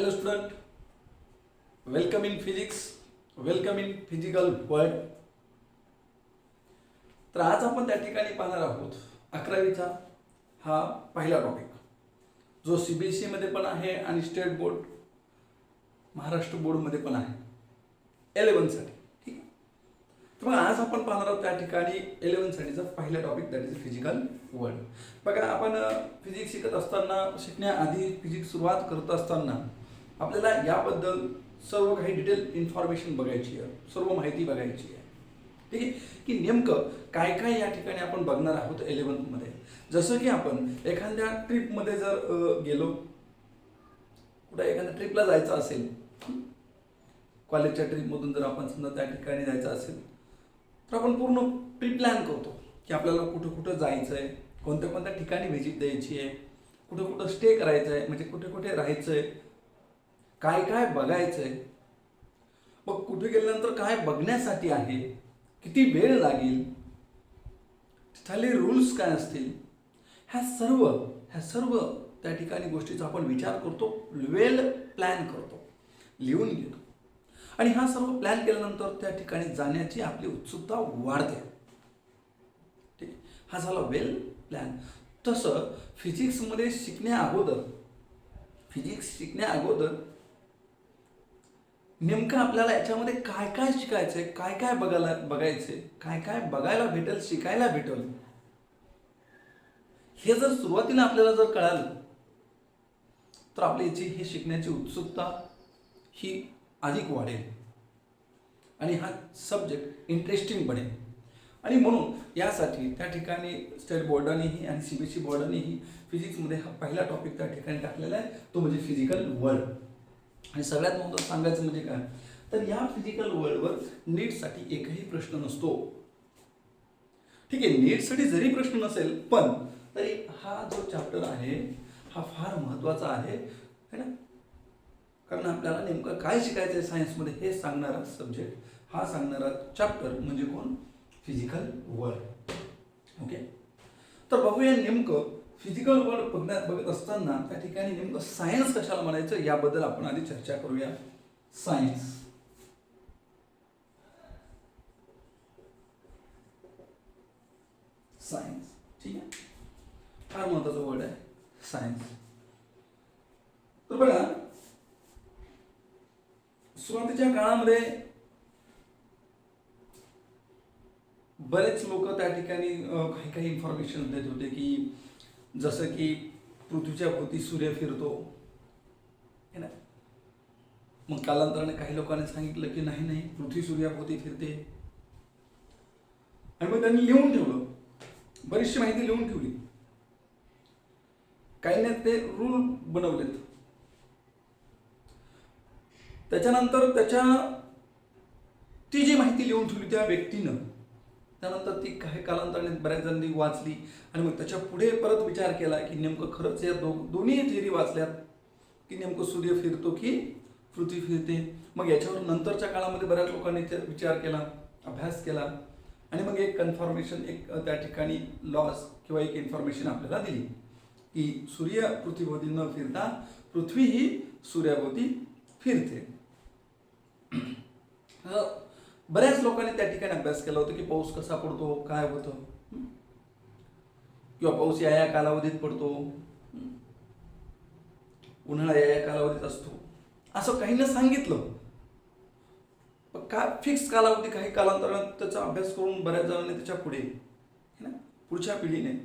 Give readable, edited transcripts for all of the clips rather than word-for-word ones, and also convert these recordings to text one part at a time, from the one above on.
Hello student, welcome in physics, welcome in physical world. तर आज आपण त्या ठिकाणी पाहणार आहोत 11वीचा हा पहिला टॉपिक जो CBSE मध्ये पण आहे आणि स्टेट बोर्ड महाराष्ट्र बोर्ड मध्ये पण आहे 11 साठी. ठीक आहे. तर मग आज आपण पाहणार आहोत त्या ठिकाणी 11 साठीचा पहिला topic that is physical world. बघा आपण फिजिक्स शिकत असताना शिकण्याआधी फिजिक्स सुरुवात करत असताना आपल्याला याबद्दल सर्व काही डिटेल इन्फॉर्मेशन बघायची आहे, सर्व माहिती बघायची आहे. ठीक आहे की नेमकं काय काय या ठिकाणी आपण बघणार आहोत 11th मध्ये. जसं की आपण एखाद्या ट्रिपमध्ये जर गेलो, कुठे एखाद्या ट्रिपला जायचं असेल, कॉलेजच्या ट्रिपमधून जर आपण समजा त्या ठिकाणी जायचं असेल तर आपण पूर्ण ट्रिप प्लॅन करतो की आपल्याला कुठं कुठं जायचं आहे, कोणत्या कोणत्या ठिकाणी व्हिजिट द्यायची आहे, कुठं कुठं स्टे करायचं आहे, म्हणजे कुठे कुठे राहायचं आहे, काय काय बघायचं आहे, मग कुठे गेल्यानंतर काय बघण्यासाठी आहे, किती वेळ लागेल, तिथले रूल्स काय असतील, ह्या सर्व त्या ठिकाणी गोष्टीचा आपण विचार करतो, वेल प्लॅन करतो, लिहून घेतो. आणि हा सर्व प्लॅन केल्यानंतर त्या ठिकाणी जाण्याची आपली उत्सुकता वाढते. ठीक आहे, हा झाला वेल प्लॅन. तसं फिजिक्समध्ये शिकण्या अगोदर नेमकं आपल्याला याच्यामध्ये काय काय शिकायचंय, काय काय बघायचंय, काय काय बघायला भेटेल, शिकायला भेटेल, हे जर सुरुवातीला आपल्याला जर कळालं तर आपली ही शिकण्याची उत्सुकता ही अधिक वाढेल आणि हा सब्जेक्ट इंटरेस्टिंग बनेल. आणि म्हणून यासाठी त्या ठिकाणी स्टेट बोर्डानेही आणि CBSE बोर्डानेही फिजिक्समध्ये हा पहिला टॉपिक त्या ठिकाणी टाकलेला आहे, तो म्हणजे फिजिकल वर्ल्ड. आणि सगळ्यात महत्त्वाचं सांगायचं म्हणजे काय, तर या फिजिकल वर्ल्डवर नीटसाठी एकही प्रश्न नसतो. ठीक आहे, नीटसाठी जरी प्रश्न नसेल पण तरी हा जो चॅप्टर आहे हा फार महत्त्वाचा आहे है ना. कारण आपल्याला नेमकं काय शिकायचं आहे सायन्समध्ये हे सांगणारा सब्जेक्ट, हा सांगणारा चॅप्टर म्हणजे कोण, फिजिकल वर्ल्ड. ओके, तर बघूया नेमकं फिजिकल वर्ल्ड बघत असताना त्या ठिकाणी नेमकं सायन्स कशाला म्हणायचं याबद्दल आपण आधी चर्चा करूया. सायन्स ठीक आहे, फार महत्वाचा वर्ड आहे सायन्स. तर बघा सुरुवातीच्या काळामध्ये बरेच लोक त्या ठिकाणी काही काही इन्फॉर्मेशन देत होते की जसं की पृथ्वीच्या भोवती सूर्य फिरतो है ना. मग कालांतराने काही लोकांनी सांगितलं की नाही पृथ्वी सूर्याभोवती फिरते. आणि मग त्यांनी लिहून ठेवलं, बरीचशी माहिती लिहून ठेवली. काहींनी ते रूल बनवलेत. त्याच्यानंतर ती जी माहिती लिहून ठेवली त्या व्यक्तीनं, त्यानंतर ती काही कालांतराने बऱ्याच जणांनी वाचली आणि मग त्याच्या पुढे परत विचार केला की नेमकं खरंच या दोन्ही थिअरी वाचल्यात की नेमकं सूर्य फिरतो की पृथ्वी फिरते. मग याच्यावर नंतरच्या काळामध्ये बऱ्याच लोकांनी विचार केला, अभ्यास केला आणि मग एक कन्फर्मेशन, एक त्या ठिकाणी लॉस किंवा एक इन्फॉर्मेशन आपल्याला दिली की सूर्य पृथ्वीभोवती न फिरता पृथ्वी ही सूर्याभोवती फिरते. बऱ्याच लोकांनी त्या ठिकाणी अभ्यास केला होता की पाऊस कसा पडतो, काय होतं, किंवा पाऊस या कालावधीत पडतो, उन्हाळा या कालावधीत असतो, असं काहींना सांगितलं. का फिक्स कालावधी, काही कालांतराने त्याचा अभ्यास करून बऱ्याच जणांनी त्याच्या पुढे ना पुढच्या पिढीने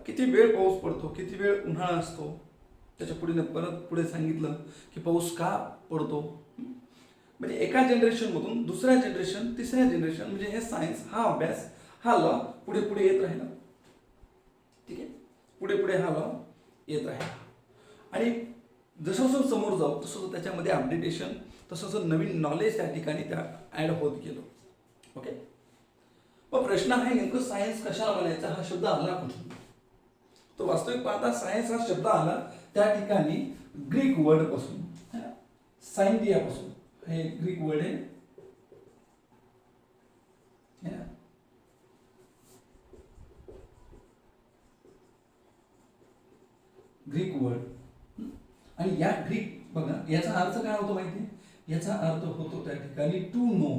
किती वेळ पाऊस पडतो, किती वेळ उन्हाळा असतो, त्याच्या पुढे सांगितलं की पाऊस का पडतो. म्हणजे एका जनरेशनमधून दुसऱ्या जनरेशन, तिसऱ्या जनरेशन, म्हणजे हे सायन्स, हा अभ्यास, हा लॉ पुढे पुढे येत राहिला. ठीक आहे, पुढे पुढे हा लॉ येत राहिला. आणि जसं जसं समोर जाऊ तसं त्याच्यामध्ये अपडेटेशन, तसं नवीन नॉलेज त्या ठिकाणी त्या ॲड होत गेलो. ओके, मग प्रश्न आहे नेमकं सायन्स कशाला म्हणायचा, हा शब्द आला कुठून. तो वास्तविक पाहता सायन्स हा शब्द आला त्या ठिकाणी ग्रीक वर्ड पासून, सायंटिया पासून. हे ग्रीक वर्ड आहे ना, ग्रीक वर्ड. आणि याचा अर्थ काय होतो माहिती आहे? याचा अर्थ होतो त्या ठिकाणी टू नो.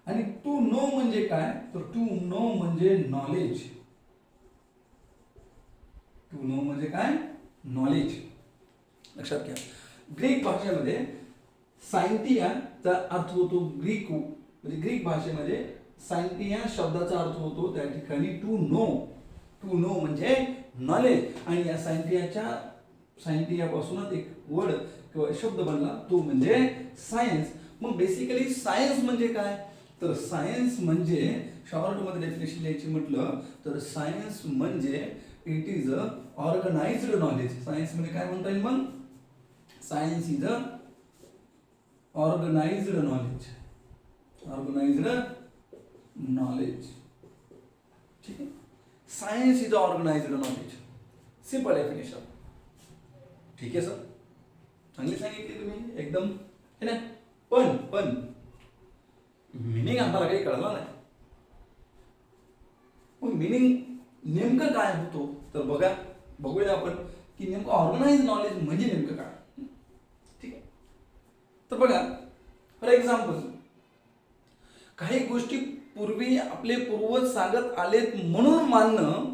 आणि टू नो म्हणजे काय? तर टू नो म्हणजे नॉलेज. टू नो म्हणजे काय? नॉलेज. लक्षात घ्या, ग्रीक भाषेमध्ये सायंटियाचा अर्थ होतो ग्रीक, म्हणजे ग्रीक भाषेमध्ये सायंटिया शब्दाचा अर्थ होतो त्या ठिकाणी टू नो. टू नो म्हणजे नॉलेज. आणि या सायंटियापासूनच एक वर्ड किंवा शब्द बनला, तो म्हणजे सायन्स. मग बेसिकली सायन्स म्हणजे काय? तर सायन्स म्हणजे शॉर्टमध्ये डेफिनेशन द्यायची म्हटलं तर सायन्स म्हणजे it is a organised knowledge. Science म्हणजे काय म्हणता येईल मग? Science is a organised knowledge. Organised knowledge. ठीक आहे, science is organised knowledge. Simple definition. ठीक आहे सर, चांगली सांगितली तुम्ही एकदम, है ना? पण मिनिंग आम्हाला काही कळला नाही. मग मिनिंग नेमकं काय होतो तर बघूया आपण की नेमकं ऑर्गनाइज नॉलेज म्हणजे नेमकं काय. ठीक आहे, तर बघा, फॉर एक्झाम्पल काही गोष्टी पूर्वी आपले पूर्वज सांगत आलेत म्हणून मानणं,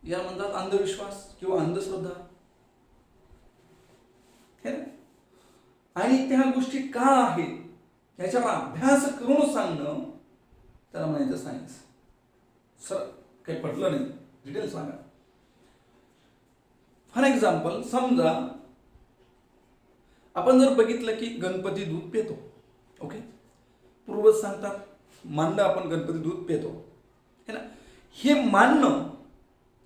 या म्हणतात अंधविश्वास किंवा अंधश्रद्धा. आणि त्या गोष्टी का आहेत याच्यावर अभ्यास करून सांगणं, त्याला म्हणायचं सायन्स. सर काही पटलं नाही, डिटेल सांगा. फॉर एक्झाम्पल समजा आपण जर बघितलं की गणपती दूध पितो. ओके, पूर्वज सांगतात, मानलं आपण गणपती दूध पितो, है ना? हे मानणं,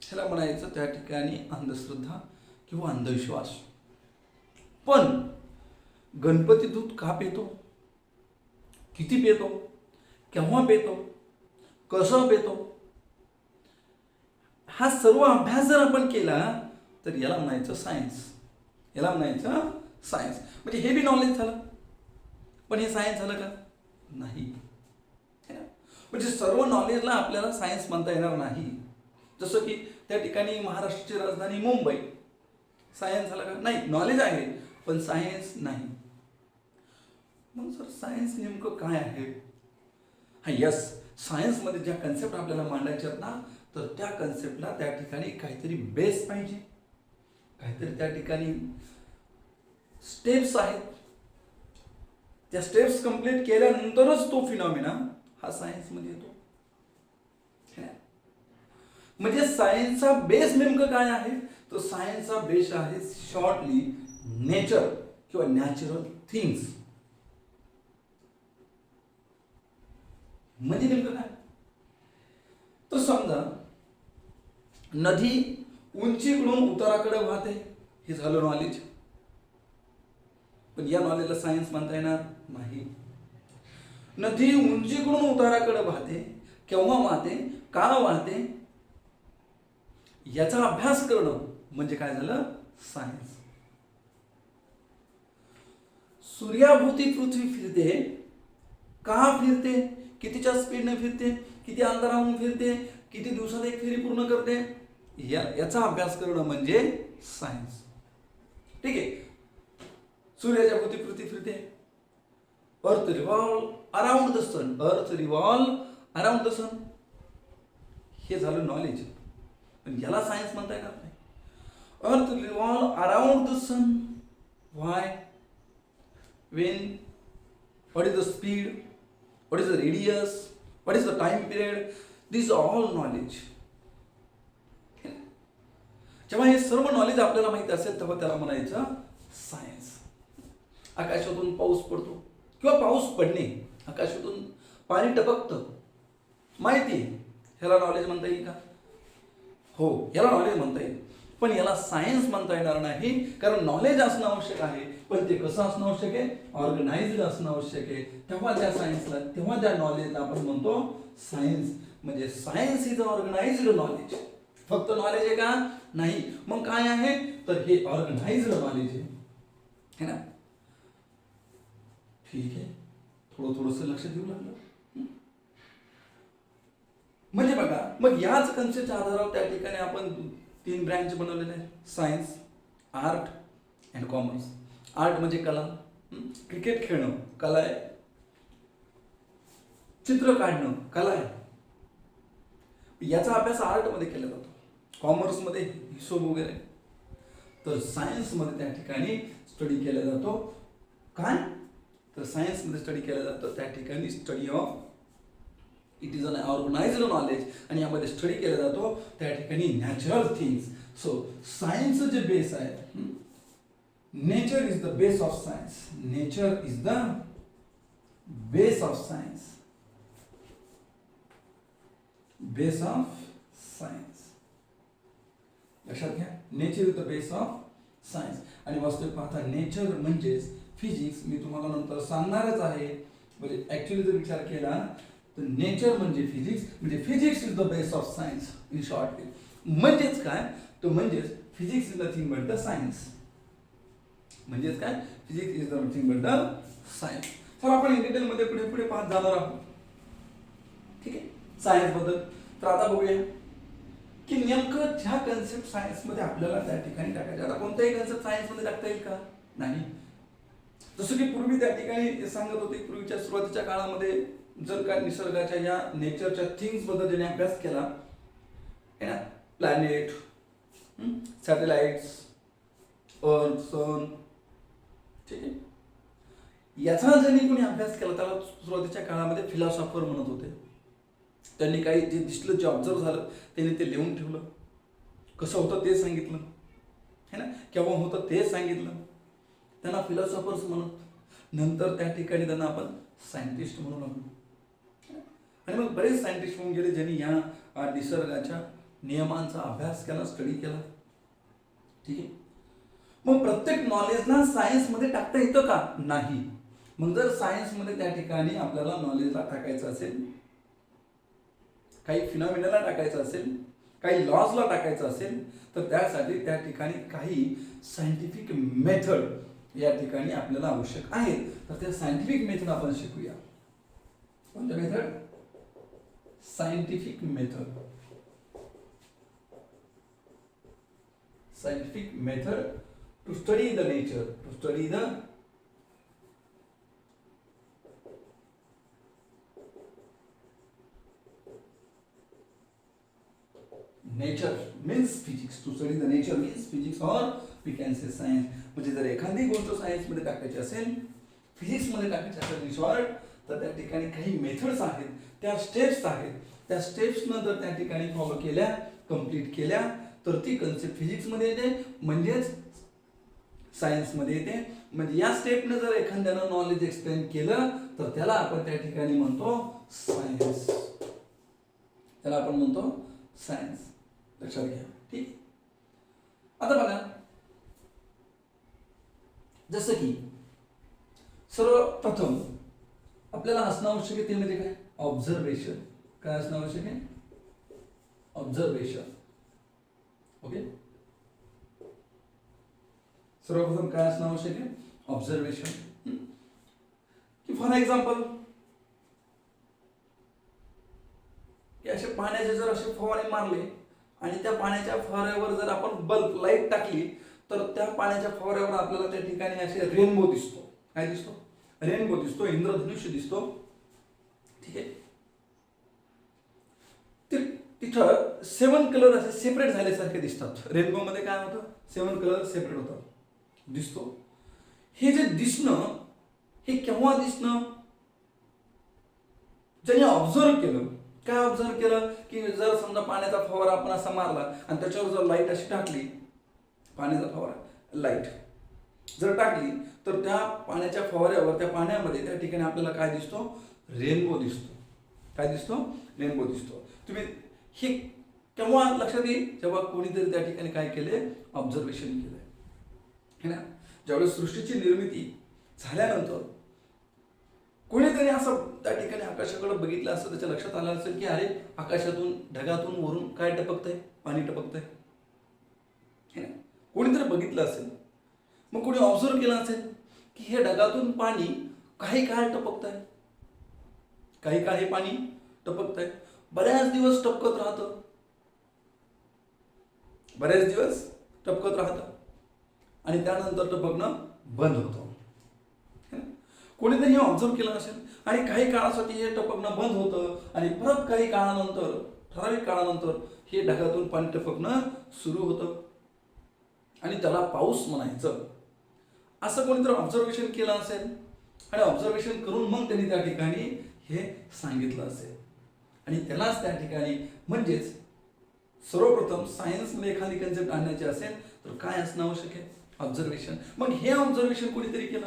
ह्याला म्हणायचं त्या ठिकाणी अंधश्रद्धा किंवा अंधविश्वास. पण गणपती दूध का पितो, किती पितो, केव्हा पितो, कसं पितो, हा सर्व अभ्यास जर आपण केला तर याला म्हणायचं सायन्स. याला म्हणायचं सायन्स. म्हणजे हे बी नॉलेज झालं, पण हे सायन्स झालं का? नाही. म्हणजे सर्व नॉलेजला आपल्याला सायन्स म्हणता येणार नाही. जसं की त्या ठिकाणी महाराष्ट्राची राजधानी मुंबई, सायन्स झालं का? नाही, नॉलेज आहे पण सायन्स नाही. मग सर सायन्स नेमकं काय आहे? हा यस, सायन्समध्ये ज्या कन्सेप्ट आपल्याला मांडायच्या आहेत ना, तर त्या कन्सेप्टला त्या ठिकाणी काहीतरी बेस पाहिजे, काहीतरी त्या ठिकाणी स्टेप्स आहेत. त्या स्टेप्स कंप्लीट केल्यानंतरच तो फिनॉमिना हा सायन्समध्ये येतो. म्हणजे सायन्सचा बेस नेमकं काय आहे? तर सायन्सचा बेस आहे शॉर्टली नेचर किंवा नॅचरल थिंग्स. म्हणजे नेमकं काय? तर समजा नदी उंचीकडून उताराकडे वाहते, हे झालं नॉलेज. पण या नॉलेजला सायन्स म्हणता येणार नाही. नदी उंचीकडून उताराकडे वाहते, केव्हा वाहते, का वाहते, याचा अभ्यास करणं म्हणजे काय झालं? सायन्स. सूर्याभोवती पृथ्वी फिरते, का फिरते, कितीच्या स्पीडने फिरते, किती अंतरावरून फिरते, किती दिवसात एक फेरी पूर्ण करते, याचा अभ्यास करणं म्हणजे सायन्स. ठीक आहे, सूर्याच्या भोवती पृथ्वी फिरते, अर्थ रिव्हॉल्व अराउंड द सन, अर्थ रिव्हॉल्व अराउंड द सन, हे झालं नॉलेज. पण याला सायन्स म्हणता येणार नाही. Earth revolve around the sun, why, when, what is the speed, what is the radius, what is the time period, this all knowledge. जेव्हा हे सर्व नॉलेज आपल्याला माहिती असेल तेव्हा त्याला म्हणायचं सायन्स. आकाशातून पाऊस पडतो किंवा पाऊस पडणे, आकाशातून पाणी टपकतं, माहिती आहे, ह्याला नॉलेज म्हणता येईल का? हो, याला नॉलेज म्हणता येईल. पण याला सायन्स म्हणता येणार नाही, कारण नॉलेज असणं आवश्यक आहे, पण ते कसं असणं आवश्यक आहे? ऑर्गनाइज्ड असणं आवश्यक आहे. तेव्हा त्या सायन्सला, तेव्हा त्या नॉलेजला आपण म्हणतो सायन्स. म्हणजे सायन्स इज ऑर्गनाइज्ड नॉलेज. फक्त नॉलेज आहे का? नाही. मग काय आहे? तर हे ऑर्गनाइज्ड नॉलेज आहे, है ना? ठीक आहे, थोडंसं लक्ष देऊ लागलं. म्हणजे बघा, मग याच कन्सेप्टच्या आधारावर त्या ठिकाणी आपण 3 ब्रँच बनवलेले आहेत, science, art and commerce. Art म्हणजे कला, क्रिकेट खेळणं कला आहे, चित्र काढणं कला आहे, याचा अभ्यास आर्टमध्ये केला जातो. कॉमर्समध्ये हिशोब वगैरे. तर सायन्समध्ये त्या ठिकाणी स्टडी केला जातो. काय तर सायन्समध्ये स्टडी केलं जातं त्या ठिकाणी study of, it is an organised knowledge. आणि यामध्ये स्टडी केला जातो त्या ठिकाणी नॅचरल थिंग्स. सो सायन्स जे बेस आहे, nature is the base of science. Nature is the base of science. Base of science लक्षात घ्या. Nature is the base of science. आणि वास्तविक पाहता नेचर म्हणजेच फिजिक्स. मी तुम्हाला नंतर सांगणारच आहे. म्हणजे ऍक्च्युअली जर विचार केला तर नेचर म्हणजे फिजिक्स, म्हणजे physics is the base of science in short. म्हणजेच काय तर म्हणजेच physics is nothing but the science. म्हणजेच काय physics is nothing but the science. तर आपण इन डिटेलमध्ये पुढे पुढे पाहत जाणार आहोत. ठीक आहे सायन्स बद्दल. तर आता बघूया की नेमकं ज्या कन्सेप्ट सायन्समध्ये आपल्याला त्या ठिकाणी टाकायचे. आता कोणताही कन्सेप्ट सायन्समध्ये टाकता येईल का? नाही. जसं की पूर्वी त्या ठिकाणी सांगत होते, पूर्वीच्या सुरुवातीच्या काळामध्ये जर का निसर्गाच्या या नेचरच्या थिंग्स बद्दल ज्याने अभ्यास केला आहे ना, प्लॅनेट, सॅटेलाइट्स, अर्थ, सन, ठीक आहे, याचा ज्यांनी कोणी अभ्यास केला त्याला सुरुवातीच्या काळामध्ये फिलॉसॉफर म्हणत होते. त्यांनी काही जे दिसलं, जे ऑब्झर्व झालं त्यांनी ते लिहून ठेवलं. कसं होतं ते सांगितलं है ना, केव्हा होतं ते सांगितलं. त्यांना फिलॉसॉफर्स म्हणत. नंतर त्या ठिकाणी त्यांना आपण सायंटिस्ट म्हणू लागलो. आणि मग बरेच सायंटिस्ट होऊन गेले ज्यांनी या निसर्गाच्या नियमांचा अभ्यास केला, स्टडी केला. ठीक आहे. मग प्रत्येक नॉलेजला सायन्समध्ये टाकता येतं का? नाही. मग जर सायन्समध्ये त्या ठिकाणी आपल्याला नॉलेजला टाकायचं असेल, काही फिनॉमिनाला टाकायचं असेल, काही लॉजला टाकायचं असेल, तर त्यासाठी त्या ठिकाणी काही सायंटिफिक मेथड या ठिकाणी आपल्याला आवश्यक आहे. तर त्या सायंटिफिक मेथड आपण शिकूया. कोणत्या method? Scientific method. Scientific method to study the nature, to study the nature means physics. To study the nature means physics or we can say science. म्हणजे जर एखादी गोष्ट सायन्समध्ये टाकायची असेल, फिजिक्समध्ये टाकायची असेल इन शॉर्ट, तर त्या ठिकाणी काही मेथड्स आहेत, त्या स्टेप्स आहेत. त्या स्टेप्सनं जर त्या ठिकाणी फॉलो केल्या, कंप्लीट केल्या, तर ती कन्सेप्ट फिजिक्समध्ये येते, म्हणजेच सायन्समध्ये येते. म्हणजे या स्टेपनं जर एखाद्यानं नॉलेज एक्सप्लेन केलं तर त्याला आपण त्या ठिकाणी म्हणतो सायन्स. त्याला आपण म्हणतो सायन्स. लक्षात घ्या. ठीक. आता बघा, जसं की सर्वप्रथम आपल्याला असणं आवश्यक आहे ते म्हणजे काय? ऑब्झर्वेशन. काय असणं आवश्यक आहे? ऑब्झर्वेशन. ओके. सर्वप्रथम काय असणं आवश्यक आहे? ऑब्झर्वेशन. की फॉर एक्झाम्पल की असे पाण्याचे जर असे फवारे मारले आणि त्या पाण्याच्या फवाऱ्यावर जर आपण बल्ब लाईट टाकली तर त्या पाण्याच्या फवाऱ्यावर आपल्याला त्या ठिकाणी असे रेनबो दिसतो. काय दिसतो? रेनबो दिसतो, इंद्रधनुष्य दिसतो. ठीक आहे. तिथं 7 कलर असे सेपरेट झाल्यासारखे दिसतात. रेनबो मध्ये काय होतं? 7 कलर सेपरेट होतात, दिसतो. हे जे दिसणं, हे केव्हा दिसणं? ज्याने ऑब्झर्व केलं. काय ऑब्झर्व केलं? की जर समजा पाण्याचा फवारा आपण असा मारला आणि त्याच्यावर जर लाईट अशी टाकली, पाण्याचा फवारा लाईट जर टाकली तर त्या पाण्याच्या फवाऱ्यावर, त्या पाण्यामध्ये त्या ठिकाणी आपल्याला काय दिसतो? रेनबो दिसतो. काय दिसतो? रेनबो दिसतो. तुम्ही हे केव्हा लक्षात येईल? जेव्हा कोणीतरी त्या ठिकाणी काय केले? ऑब्झर्वेशन केलंय है ना. ज्यावेळेस सृष्टीची निर्मिती झाल्यानंतर कोणीतरी असं त्या ठिकाणी आकाशाकडे बघितलं असतं, त्याच्या लक्षात आलं असेल की अरे आकाशातून, ढगातून वरून काय टपकतंय? पाणी टपकतंय है ना. कोणीतरी बघितलं असेल. मग कोणी ऑब्झर्व केलं असेल की हे ढगातून पाणी काही काळ टपकतंय, काही काळ हे पाणी टपकतंय, बऱ्याच दिवस टपकत राहतं. बरेच दिवस टपकत राहतं आणि त्यानंतर टपकणं बंद होतं. कोणीतरी हे ऑब्झर्व केलं असेल आणि काही काळासाठी हे टपकणं बंद होतं आणि परत काही काळानंतर, ठराविक काळानंतर हे ढगातून पाणी टपकणं सुरू होतं आणि त्याला पाऊस म्हणायचं. असं कोणीतरी ऑब्झर्वेशन केलं असेल आणि ऑब्झर्वेशन करून मग त्यांनी त्या ठिकाणी हे सांगितलं असेल आणि त्यालाच त्या ठिकाणी म्हणजेच सर्वप्रथम सायन्समध्ये एखादी कन्सेप्ट आणण्याची असेल तर काय असणं आवश्यक आहे? ऑब्झर्वेशन. मग हे ऑब्झर्वेशन कोणीतरी केलं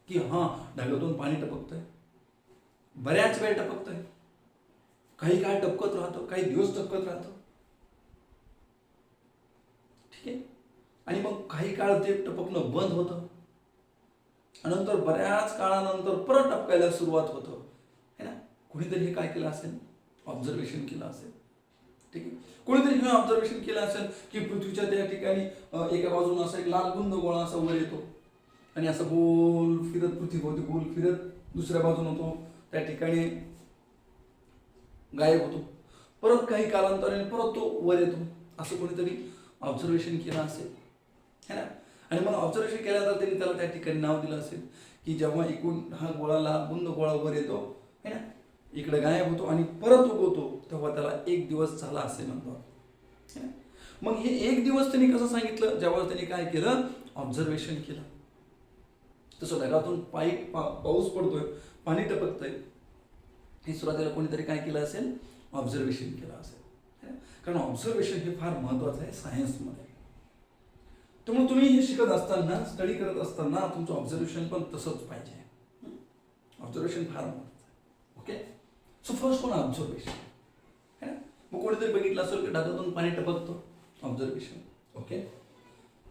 की हां, ढगातून पाणी टपकतंय, बऱ्याच वेळ टपकतंय, काही काळ टपकत राहतं, काही दिवस टपकत राहतं, ठीक आहे. आणि मग काही काळ ते टपकणं बंद होतं, नंतर बऱ्याच काळानंतर परत टपकायला सुरुवात होतं, है ना. कोणीतरी हे काय केलं असेल? ऑब्झर्वेशन केलं असेल, ठीक आहे. कोणीतरी हे ऑब्झर्वेशन केलं असेल की पृथ्वीच्या त्या ठिकाणी एका बाजूने असा एक लाल बुंद गोळा असा वर येतो आणि असं गोल फिरत पृथ्वीभोवती गोल फिरत दुसऱ्या बाजून तो त्या ठिकाणी गायब होतो, परत काही कालांतराने परत तो वर येतो, असं कोणीतरी ऑब्झर्वेशन केलं असेल, है ना. आणि मग ऑब्झर्वेशन केल्यानंतर त्यांनी त्याला त्या ठिकाणी नाव दिलं असेल की जेव्हा एकूण हा गोळा लाल बुंद गोळा वर येतो, है ना, इकडे गायब होतो आणि परत उगवतो, तेव्हा त्याला एक दिवस झाला असे म्हणतात. मग हे एक दिवस त्यांनी कसं सांगितलं? जेव्हा त्यांनी काय केलं? ऑब्झर्वेशन केलं. तसं ढगातून पाऊस पडतोय, पाणी टपकतंय, हे सुरुवातीला कोणीतरी काय केलं असेल? ऑब्झर्वेशन केलं असेल. कारण ऑब्झर्वेशन हे फार महत्वाचं आहे सायन्समध्ये. त्यामुळे तुम्ही हे शिकत असताना, स्टडी करत असताना तुमचं ऑब्झर्वेशन पण तसंच पाहिजे. ऑब्झर्वेशन फार महत्वाचं आहे. Okay, so first one observation, है ना. मग कोणीतरी बघितलं असेल की ढगातून पाणी टपकतं, ऑब्झर्वेशन. ओके,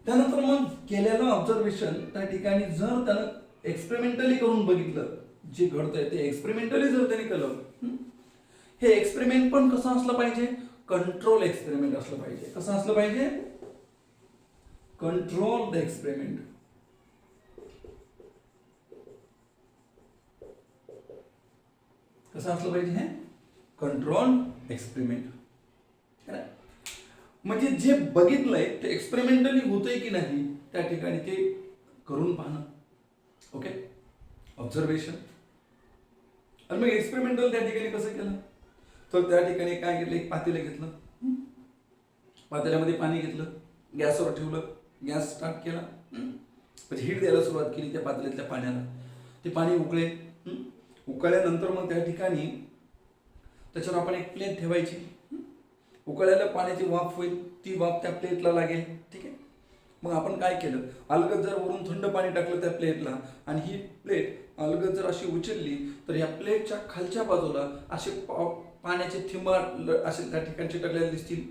त्यानंतर मग केलेलं ऑब्झर्वेशन त्या ठिकाणी जर त्यानं एक्सपेरिमेंटली करून बघितलं, जे घडतंय ते एक्सपेरिमेंटली जर त्याने केलं, हे एक्सपेरिमेंट पण कसं असलं पाहिजे? कंट्रोल एक्सपेरिमेंट असलं पाहिजे. कसं असलं पाहिजे? Control the experiment. कसं असलं पाहिजे? हे कंट्रोल एक्सपेरिमेंट. म्हणजे जे बघितलंय ते एक्सपेरिमेंटली होतंय की नाही त्या ठिकाणी ते करून पाहणं. Okay, observation. आणि मग एक्सपेरिमेंटल त्या ठिकाणी कसं केलं? तर त्या ठिकाणी काय घेतलं? एक पातेलं घेतलं, पातेल्यामध्ये पाणी घेतलं, गॅसवर ठेवलं, गॅस स्टार्ट केला, म्हणजे हीट द्यायला सुरुवात केली त्या पातेल्यातल्या पाण्याला. ते पाणी उकळे, उकळल्यानंतर मग त्या ठिकाणी त्याच्यावर आपण एक प्लेट ठेवायची. उकळलेल्या पाण्याची वाफ होईल, ती वाफ त्या प्लेटला लागेल, ठीक आहे. मग आपण काय केलं? अलगद जर वरून थंड पाणी टाकलं त्या प्लेटला आणि ही प्लेट अलगद जर अशी उचलली तर या प्लेटच्या खालच्या बाजूला असे पाण्याचे थेंब असे त्या ठिकाणी चिटकलेले दिसतील.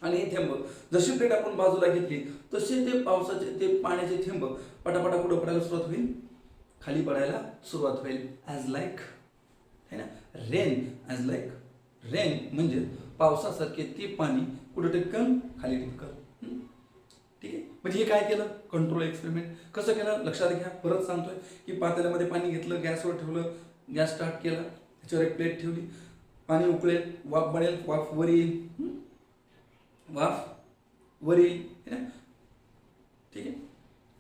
आणि हे थेंब जशी प्लेट आपण बाजूला घेतली तसे ते पावसाचे ते पाण्याचे थेंब पटापटा कुठं पडायला सुरुवात होईल? खाली पडायला सुरुवात होईल. ॲज लाईक, है ना, रेन. ॲज लाईक रेन म्हणजे पावसासारखे ते पाणी कुठं टिपकल? खाली टिपकल, ठीक आहे. म्हणजे हे काय केलं? Control experiment. कसं केलं? लक्षात घ्या, परत सांगतोय की पातेल्यामध्ये पाणी घेतलं, गॅसवर ठेवलं, गॅस स्टार्ट केला, त्याच्यावर एक प्लेट ठेवली, पाणी उकळेल, वाफ बनेल, वाफ वर येईल, वाफ वर येईल, ठीक आहे.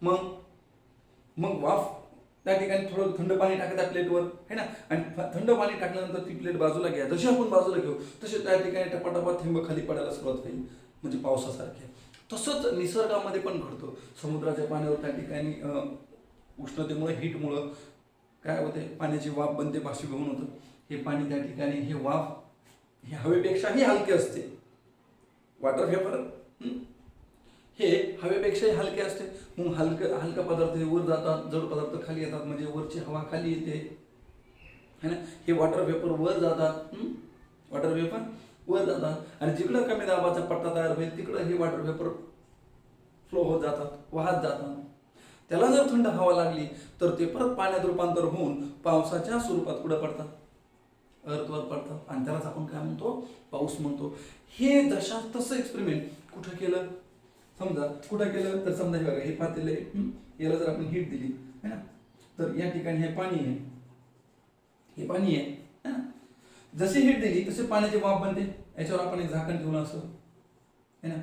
मग वाफ त्या ठिकाणी थोडं थंड पाणी टाका त्या प्लेटवर, है ना, आणि थंड पाणी टाकल्यानंतर ती प्लेट बाजूला घ्या. जशी आपण बाजूला घेऊ तसे त्या ठिकाणी टपाटपा थेंब खाली पडायला सुरुवात होईल, म्हणजे पावसासारखे. तसंच निसर्गामध्ये पण घडतं. समुद्राच्या पाण्यावर त्या ठिकाणी उष्णतेमुळे, हीटमुळं काय होते? पाण्याची वाफ बनते, बाष्पीभवन होतं. हे पाणी त्या ठिकाणी, हे वाफ हे हवेपेक्षाही हलके असते. वॉटर व्हेपर हे हवेपेक्षाही हलके असते. मग हलका पदार्थ वर जातात, जड पदार्थ खाली येतात, म्हणजे वरची हवा खाली येते, है ना. हे वॉटर व्हेपर वर जातात, वॉटर व्हेपर वर जातात आणि जिकडं कमी दाबाचा पट्टा तयार होईल तिकडं हे वॉटर व्हेपर फ्लो होत जातात, वाहत जातात. त्याला जर थंड हवा लागली तर ते परत पाण्यात रूपांतर होऊन पावसाच्या स्वरूपात कुठं पडतात? अर्थवर पडतात आणि त्यालाच आपण काय म्हणतो? पाऊस म्हणतो. हे जशा तसं एक्सपेरिमेंट कुठं केलं? समजा कुठं केलं तर समजा हे बघा, हे पातेलं आहे, याला जर आपण हीट दिली, है ना, तर या ठिकाणी हे पाणी आहे, हे पाणी आहे, है ना. जशी हीट दिली तसे पाण्याची वाफ बनते. याच्यावर आपण एक झाकण ठेवलं असं, है ना,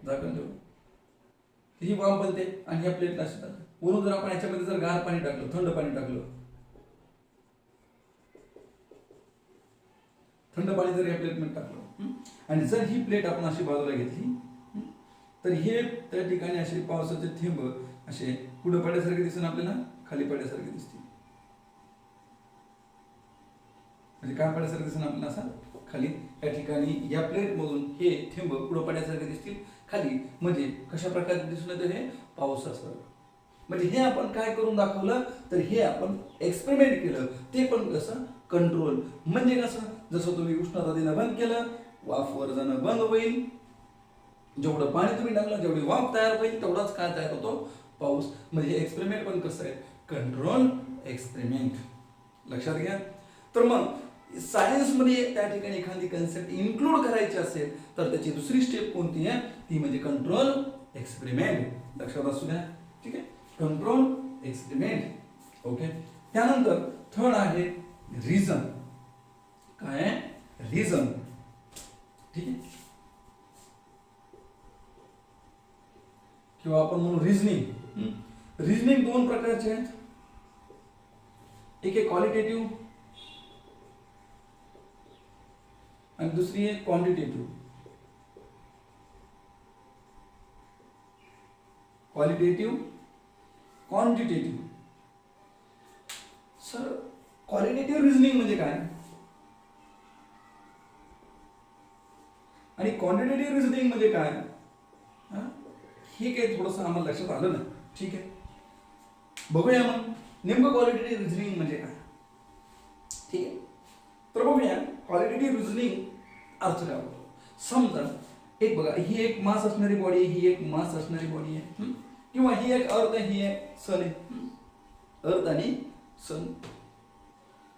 झाकण ठेवलं ही वाफ बनते आणि ह्या प्लेटला अशी टाकलं. वरून जर आपण याच्यामध्ये जर गार पाणी टाकलं, थंड पाणी टाकलं, थंड पाणी जर या प्लेटमध्ये टाकलं आणि जर ही प्लेट आपण अशी बाजूला घेतली तर हे त्या ठिकाणी असे पावसाचे थेंब असे पुढे पडल्यासारखे दिसतील, आपल्याला खाली पडल्यासारखे दिसतील. म्हणजे काय पडल्यासारखे दिसतील आपल्याला, असं खाली या ठिकाणी या प्लेट मधून हे थेंब पुढे पडल्यासारखे दिसतील खाली. म्हणजे कशा प्रकारे दिसून येतं, हे पावसाचं. म्हणजे हे आपण काय करून दाखवलं, तर हे आपण एक्सपेरिमेंट केलं, ते पण कसं कंट्रोल. म्हणजे कसं, जसं तुम्ही उष्णता देणं बंद केलं, वाफ वर जाणं बंद होईल, जेवढं पाणी तुम्ही टाकलं जेवढी वाफ तयार होईल तेवढाच काय तयार होतो, पाऊस. म्हणजे हे एक्सपेरिमेंट पण कसं आहे, कंट्रोल एक्सपेरिमेंट. लक्षात घ्या. तर मग सायन्समध्ये त्या ठिकाणी एखादी कन्सेप्ट इन्क्लूड करायची असेल तर त्याची दुसरी स्टेप कोणती आहे, ती म्हणजे कंट्रोल एक्सपेरिमेंट. लक्षात असू द्या. ठीक आहे, कंट्रोल एक्सपेरिमेंट. ओके. त्यानंतर थर्ड आहे रिझन. काय आहे, रिझन. ठीक आहे, किंवा आपण म्हणू रिझनिंग. रिझनिंग दोन प्रकारचे आहेत. एक आहे क्वालिटेटिव्ह आणि दुसरी आहे quantitative. Qualitative, quantitative. Sir qualitative reasoning म्हणजे काय आणि क्वांटिटेटिव्ह रिझनिंग म्हणजे काय, हे काही थोडंसं आम्हाला लक्षात आलं ना. ठीक आहे, बघूया मग नेमकं क्वालिटेटिव्ह रिझनिंग म्हणजे काय. ठीक आहे, तर बघूया क्वालिटेटिव्ह रिझनिंग अर्थ काय होतो. समजा एक बघा, ही एक मास असणारी बॉडी आहे, ही एक मास असणारी बॉडी आहे, किंवा ही एक अर्थ आहे, ही एक सन आहे. अर्थ आणि सन,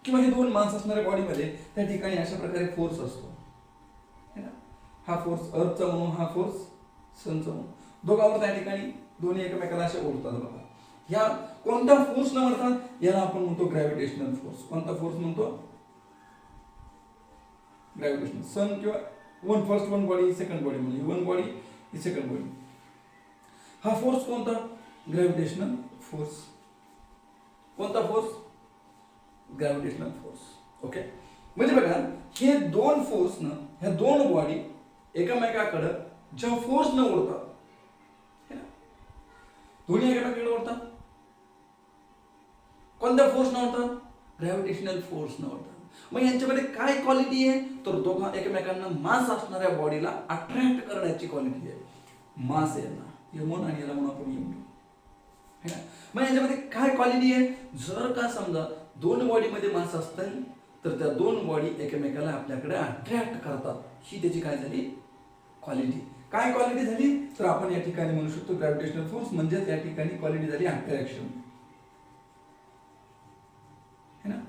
किंवा हे दोन मास असणाऱ्या बॉडीमध्ये त्या ठिकाणी अशा प्रकारे फोर्स असतो. हा फोर्स अर्थचा म्हणून, हा फोर्स सनचा म्हणून. दोघांवर त्या ठिकाणी दोन्ही एकमेकाला असे ओढतात. बघा, ह्या कोणत्या फोर्स न म्हणतात, याला आपण म्हणतो ग्रॅव्हिटेशनल फोर्स. कोणता फोर्स म्हणतो, ग्रॅव्हिटेशनल. सन किंवा वन बॉडी सेकंड बॉडी, म्हणजे वन बॉडी ही सेकंड बॉडी. हा फोर्स कोणता, ग्रॅव्हिटेशनल फोर्स. कोणता फोर्स, ग्रॅव्हिटेशनल फोर्स. ओके. म्हणजे बघा, हे दोन फोर्स न, ह्या दोन बॉडी एकमेकाकडे ज्या फोर्स न ओढतात, दोन्ही एकमेकाकडे ओढतात, कोणत्या फोर्स न ओढतात, ग्रॅव्हिटेशनल फोर्स न ओढतात. मग यांच्यामध्ये काय क्वालिटी आहे, तर दोघा एकमेकांना मास असणाऱ्या बॉडीला अट्रॅक्ट करण्याची क्वालिटी आहे. मास आहे ना, यमन आणि याला म्हणून आपण यमन. मग यांच्यामध्ये काय क्वालिटी आहे, जर का समजा दोन बॉडीमध्ये मास असतील तर त्या दोन बॉडी एकमेकाला आपल्याकडे अट्रॅक्ट करतात. ही त्याची काय झाली, क्वालिटी. काय क्वालिटी झाली, तर आपण या ठिकाणी म्हणू शकतो ग्रॅव्हिटेशनल फोर्स म्हणजे त्या ठिकाणी क्वालिटी झाली अट्रॅक्शन. है ना.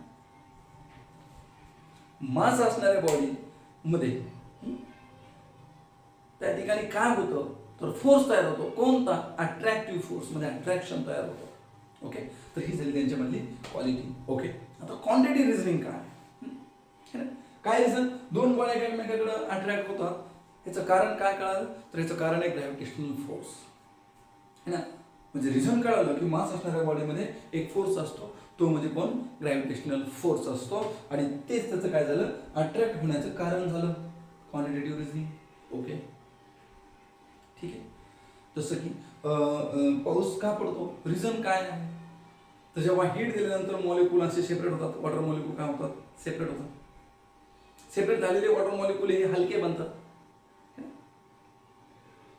मास असणाऱ्या बॉडी मध्ये त्या ठिकाणी काय होतं, तर फोर्स तयार होतो. कोणता, अट्रॅक्टिव्ह फोर्स, म्हणजे अट्रॅक्शन तयार होतो. ओके. तर ही झाली त्यांच्यामधली क्वालिटी. ओके. आता क्वांटिटी रिझनिंग काय, काय रिझन, दोन बॉडी एकमेकांकडे अट्रॅक्ट होतात, याचं कारण काय कळालं, तर याचं कारण आहे ग्रॅव्हिटेशनल फोर्स. है ना. म्हणजे रिझन कळालं की मास असणाऱ्या बॉडीमध्ये एक फोर्स असतो, तो म्हणजे कोण, ग्रॅव्हिटेशनल फोर्स असतो. आणि तेच त्याचं काय झालं, अट्रॅक्ट होण्याचं कारण झालं, क्वांटिटेटिव्ह रिझनिंग. ओके. ठीक आहे. जसं की पाऊस का पडतो, रिझन काय आहे, तर जेव्हा हीट दिल्यानंतर मॉलिक्यूल असे सेपरेट होतात. वॉटर मॉलिक्यूल काय होतात, सेपरेट होतात. सेपरेट झालेले वॉटर मॉलिक्यूल हे हलके बनतात.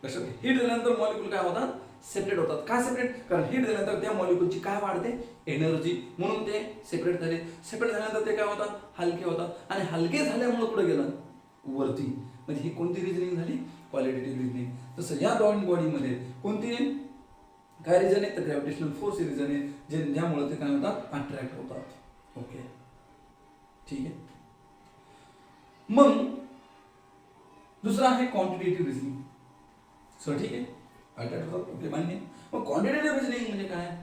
लक्षात, हीट दिल्यानंतर मॉलिक्यूल काय होतात, सेपरेट होतात. का सेपरेट, कारण हीट दिल्यानंतर त्या मॉलिक्यूलची काय वाढते, एनर्जी, म्हणून ते सेपरेट झाले. सेपरेट झाल्यानंतर ते काय होतात, हलके होतात. आणि हलके झाल्यामुळे कुठे गेलं, वरती. म्हणजे ही कोणती रिझनिंग झाली, क्वालिटेटिव्ह रिझनिंग. तसं या दोन बॉडीमध्ये कोणती काय रिझन आहे, तर ग्रॅव्हिटेशनल फोर्स हे रिझन आहे, जे ज्यामुळे ते काय होतात, अट्रॅक्ट होतात. ओके. ठीक आहे. मग दुसरा आहे क्वांटिटेटिव्ह रिझनिंग. सर ठीक आहे, अट्रॅक्ट होतात, ओके, मान्य. मग क्वांटिटेटिव्ह रिझनिंग म्हणजे काय,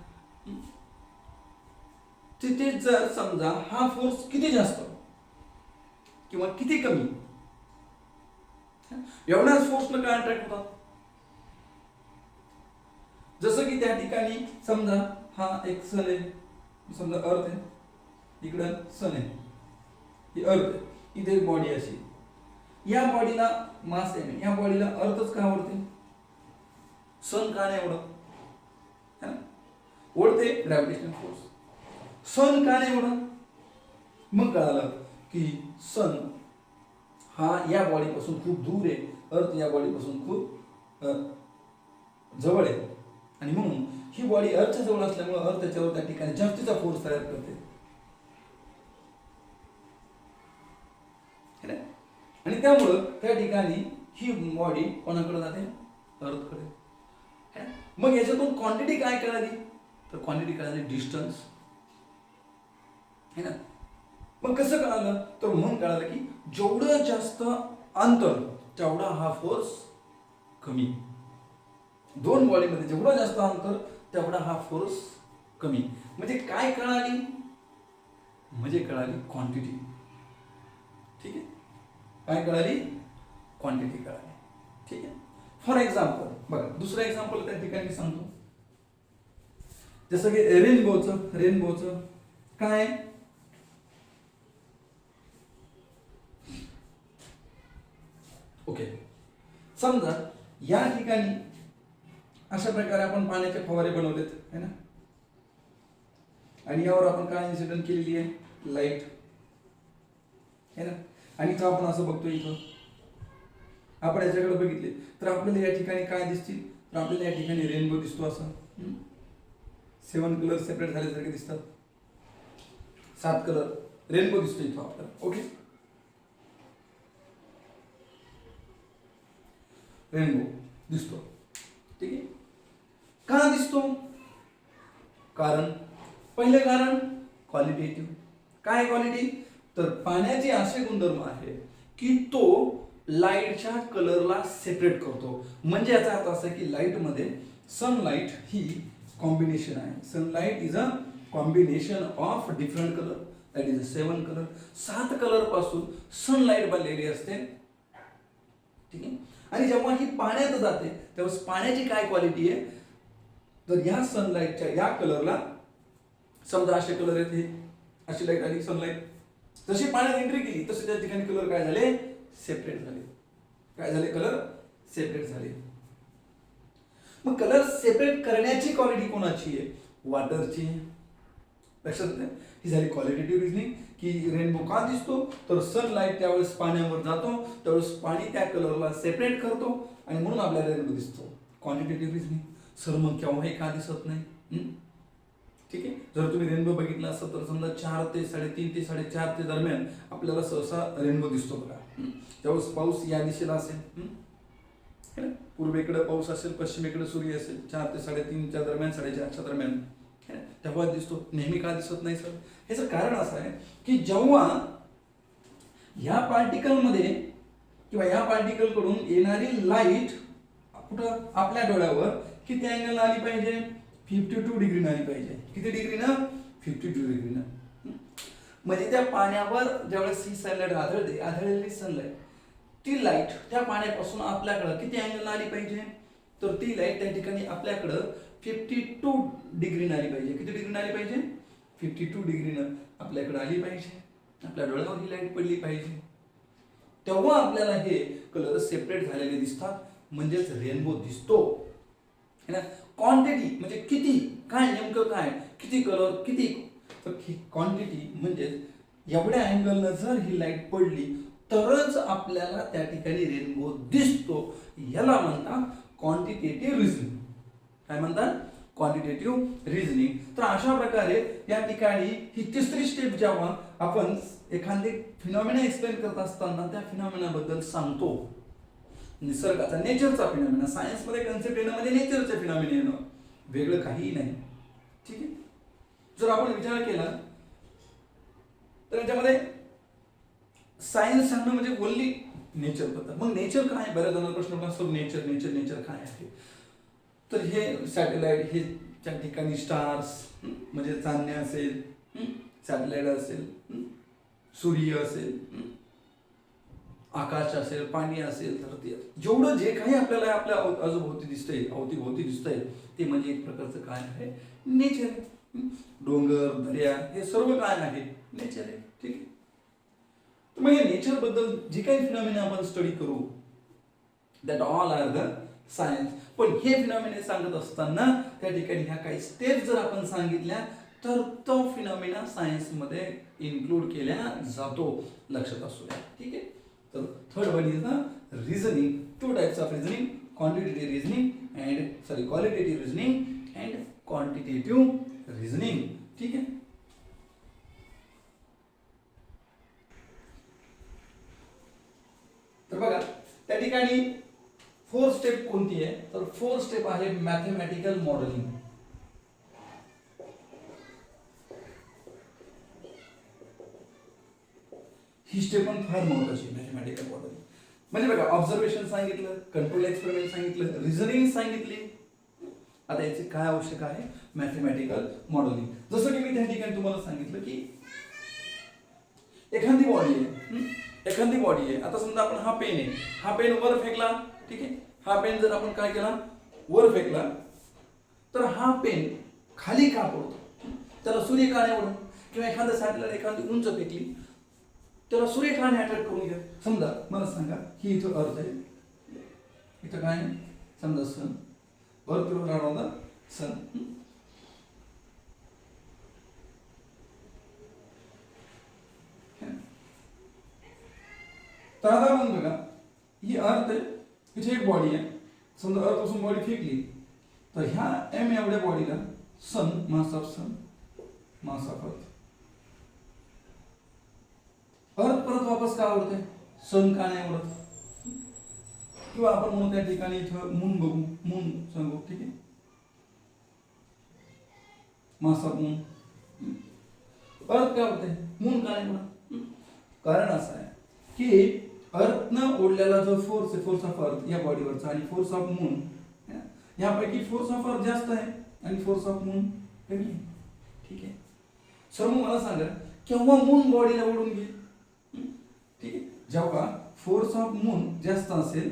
तिथे जर समजा हा फोर्स किती जास्त किंवा किती कमी, एवढ्याच फोर्सनं काय अट्रॅक्ट होतात, जसं की त्या ठिकाणी समजा हा एक सन आहे, समजा अर्थ आहे, इकडं सन आहे, ही अर्थ आहे, इथे एक बॉडी अशी, या बॉडीला मास आहे, या बॉडीला अर्थच का आवडते, सन का नाही आवडत, है ना? ओढते ग्रॅव्हिटेशनल फोर्स. सन का नाही आवडत? मग कळालं की सन हा या बॉडीपासून खूप दूर आहे, अर्थ या बॉडीपासून खूप जवळ आहे, आणि म्हणून ही बॉडी अर्थच्या जवळ असल्यामुळे अर्थ त्याच्यावर त्या ठिकाणी जास्तीचा फोर्स तयार करते, आणि त्यामुळं त्या ठिकाणी ही बॉडी कोणाकडे जाते, अर्थकडे. मग याच्यातून क्वांटिटी काय कळाली, तर क्वांटिटी कळाली डिस्टन्स, है ना. मग कसं कळालं, तर म्हणून कळालं की जेवढं जास्त अंतर तेवढा हा फोर्स कमी, दोन बॉडीमध्ये जेवढं जास्त अंतर तेवढा हा फोर्स कमी. म्हणजे काय कळाली, म्हणजे कळाली क्वांटिटी. ठीक आहे, काय कळाली, क्वांटिटी कळाली. ठीक आहे. फॉर एक्झाम्पल बघा, दुसरं एक्झाम्पल त्या ठिकाणी सांगतो. जसं की रेनबोचं काय, ओके. समजा या ठिकाणी अशा प्रकारे आपण पाण्याचे फवारे बनवलेत, है ना, आणि यावर आपण काय इन्सिडेंट केलेली आहे, लाईट, है ना. आणि इथं आपण असं बघतो, इथं आपण याच्याकडे बघितले तर आपल्याला या ठिकाणी काय दिसतील, तर आपल्याला या ठिकाणी रेनबो दिसतो, असं 7 कलर सेपरेट झाल्यासारखे दिसतात, 7 कलर रेनबो दिसतो इथं आपल्याला. ओके, रेनबो दिसतो. ठीक आहे. का दिसतो, कारण पहिलं कारण क्वालिटेटिव्ह. काय क्वालिटी, तर पाण्याचे असे गुणधर्म आहे की तो लाईटच्या कलरला सेपरेट करतो. म्हणजे याचा अर्थ असा की लाईटमध्ये सनलाईट ही कॉम्बिनेशन आहे. Sunlight is a combination of different colour, that is a 7 colour. 7 colour पासून सनलाईट बनलेली असते. ठीक आहे. आणि जेव्हा ही पाण्यात जाते तेव्हा पाण्याची काय क्वालिटी आहे, तर या सनलाईटच्या या कलरला, समजा असे कलर आहेत, हे अशी लाईट आली सनलाईट, जशी पाण्यात एंट्री केली तसे त्या ठिकाणी कलर काय झाले, सेपरेट झाले. काय झाले, कलर सेपरेट झाले. मग कलर सेपरेट करण्याची क्वालिटी कोणाची आहे, वॉटरची. लक्षात नाही, ही झाली क्वालिटेटिव्ह रिझनिंग की रेनबो का दिसतो, तर सनलाईट त्यावेळेस पाण्यावर जातो, त्यावेळेस पाणी त्या कलरला सेपरेट करतो आणि म्हणून आपल्याला रेनबो दिसतो. Quantitative reasoning. सर मग केव्हाही का दिसत नाही. ठीक आहे. जर तुम्ही रेनबो बघितला असतं तर समजा 4 ते 3:30 ते 4:30 ते दरम्यान आपल्याला सहसा रेनबो दिसतो बघा. त्यावेळेस पाऊस या दिशेला असेल, पूर्वेकडे पाऊस असेल, पश्चिमेकडे सूर्य असेल, 4 ते 3:30च्या दरम्यान, 4:30च्या दरम्यान तेव्हा दिसतो. नेहमी का दिसत नाही सर, ह्याचं कारण असं आहे की जेव्हा या पार्टिकलमध्ये किंवा या पार्टिकल कडून येणारी लाईट कुठं आपल्या डोळ्यावर किती अँगल आली पाहिजे, 52 डिग्री आली पाहिजे. किती डिग्रीनं, 52 डिग्रीनं. म्हणजे त्या पाण्यावर ज्यावेळेस ही सनलाईट आढळलेली सनलाईट, ती लाईट त्या पाण्यापासून आपल्याकडं किती अँगल आली पाहिजे, तर ती लाईट त्या ठिकाणी आपल्याकडं 52 डिग्रीनं आली पाहिजे. किती डिग्रीनं आली पाहिजे, 52 डिग्रीनं आपल्याकडे आली पाहिजे. आपल्या डोळ्यावर ही लाईट पडली पाहिजे. तेव्हा आपल्याला हे कलर सेपरेट झालेले दिसतात, म्हणजेच रेनबो दिसतो. है ना. क्वांटिटी म्हणजे किती, काय नेमकं काय, किती कलर, किती, तर क्वांटिटी म्हणजे एवढ्या अँगलनं जर ही लाईट पडली तरच आपल्याला त्या ठिकाणी रेनबो दिसतो. याला म्हणतात क्वांटिटेटिव्ह रिझनिंग. काय म्हणतात, क्वांटिटेटिव्ह रिझनिंग. तर अशा प्रकारे या ठिकाणी ही तिसरी स्टेप जेव्हा आपण एखादे फिनॉमिना एक्सप्लेन करत असताना त्या फिनॉमिनाबद्दल सांगतो, निसर्गाचा, नेचरचा फिनॉमिना. सायन्समध्ये कन्सेप्ट येणं म्हणजे नेचरचे फिनॉमिना येणं, वेगळं काहीही नाही. ठीक आहे. जर आपण विचार केला तर याच्यामध्ये सायन्स सांगणं म्हणजे ओनली नेचर बद्दल. मग नेचर काय, बऱ्याच जणांना प्रश्न असतो, नेचर नेचर नेचर काय आहे. तर हे सॅटेलाइट, हे त्या ठिकाणी स्टार्स म्हणजे चांदणे असेल, सॅटेलाइट असेल, सूर्य असेल, आकाश असेल, पाणी असेल, धरती असेल, जेवढं जे काही आपल्याला आपल्या आजूभोवती दिसतंय, अवतीभोवती दिसतंय, ते म्हणजे एक प्रकारचं काय आहे, नेचर आहे. डोंगर, दर्या हे सर्व काय आहे, नेचर आहे. ठीक आहे. तर मग या नेचर बद्दल जे काही फिनॉमिना आपण स्टडी करू, that all are the science. पण हे फिनॉमिना सांगत असताना त्या ठिकाणी ह्या काही स्टेप जर आपण सांगितल्या तर तो फिनॉमिना सायन्समध्ये इन्क्लूड केल्या जातो, लक्षात असू द्या. ठीक आहे. तर third one is the reasoning. Two types of reasoning, quantitative reasoning qualitative reasoning and quantitative reasoning. ठीक आहे. तर बघा त्या ठिकाणी 4 स्टेप कोणती आहे, तर 4 स्टेप आहे मॅथमॅटिकल मॉडेलिंग. ही स्टेप पण फार महत्त्वाची आहे, मॅथमॅटिकल मॉडेलिंग. म्हणजे बघा ऑब्झर्वेशन सांगितलं, कंट्रोल एक्सपेरिमेंट सांगितलं, रिझनिंग सांगितली. आता याचे काय आवश्यक आहे, मॅथमॅटिकल मॉडेलिंग. जसं की मी त्या ठिकाणी तुम्हाला सांगितलं की एखादी बॉडी आहे. आता समजा आपण हा पेन आहे, हा पेन वर फेकला. ठीक आहे. हा पेन जर आपण काय केला, वर फेकला, तर हा पेन खाली का पडतो, त्याला सूर्य का नाही उडत, किंवा एखाद्या साईडला एखादी उंच फेकली, त्याला सूर्य का नाही अटॅक करून घ्या. समजा मला सांगा ही इथं अर्थ आहे, इथं काय आहे, समजा सन, अर्थ राहणार सन. तर आता आपण बघा ही अर्थ आहे, इथे एक बॉडी आहे. समजा अर्थ पासून बॉडी फेकली, तर ह्या एम एवढ्या बॉडीला सन, mass of sun, mass of earth. अर्थ परत वापस का उडते, सन का नाही उडत, किंवा आपण म्हणू त्या ठिकाणी इथं मून बघू, मून सांगू. ठीक आहे. मास ऑफ मून, अर्थ का उडते, मून का नाही उडत. कारण असं आहे की अर्थनं ओढलेला जो फोर्स आहे, फोर्स ऑफ अर्थ या बॉडीवरचा, आणि फोर्स ऑफ मून यापैकी फोर्स ऑफ अर्थ जास्त आहे आणि फोर्स ऑफ मून कमी आहे. ठीक आहे. सर मग मला सांगा केव्हा मून बॉडीला ओढून घेईल. ठीक आहे. जेव्हा फोर्स ऑफ मून जास्त असेल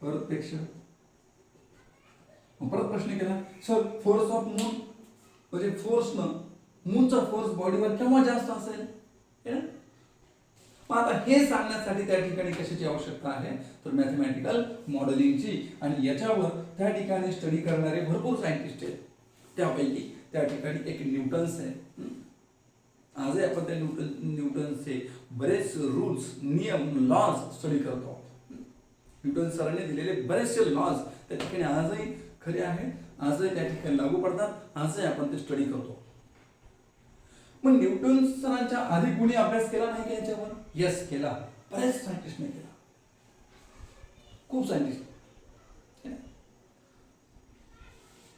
अर्थपेक्षा. परत प्रश्न केला, सर फोर्स ऑफ मून म्हणजे फोर्सनं मूनचा फोर्स बॉडीवर केव्हा जास्त असेल. आता हे सांगण्यासाठी त्या ठिकाणी कशाची आवश्यकता आहे, तर मॅथमॅटिकल मॉडेलिंगची. आणि याच्यावर त्या ठिकाणी स्टडी करणारे भरपूर सायंटिस्ट आहेत. त्यापैकी त्या ठिकाणी एक न्यूटन्स आहे. आजही आपण त्या न्यूटन्सचे बरेच रूल्स, नियम, लॉज स्टडी करतो. न्यूटन सरांनी दिलेले बरेचसे लॉज त्या ठिकाणी आजही खरे आहेत, आजही त्या ठिकाणी लागू पडतात, आजही आपण ते स्टडी करतो. मग न्यूटन सरांच्या आधी कुणी अभ्यास केला नाही का याच्यावर? यस, केला. बरेच सायंटिस्टने केला, खूप सायंटिस्ट.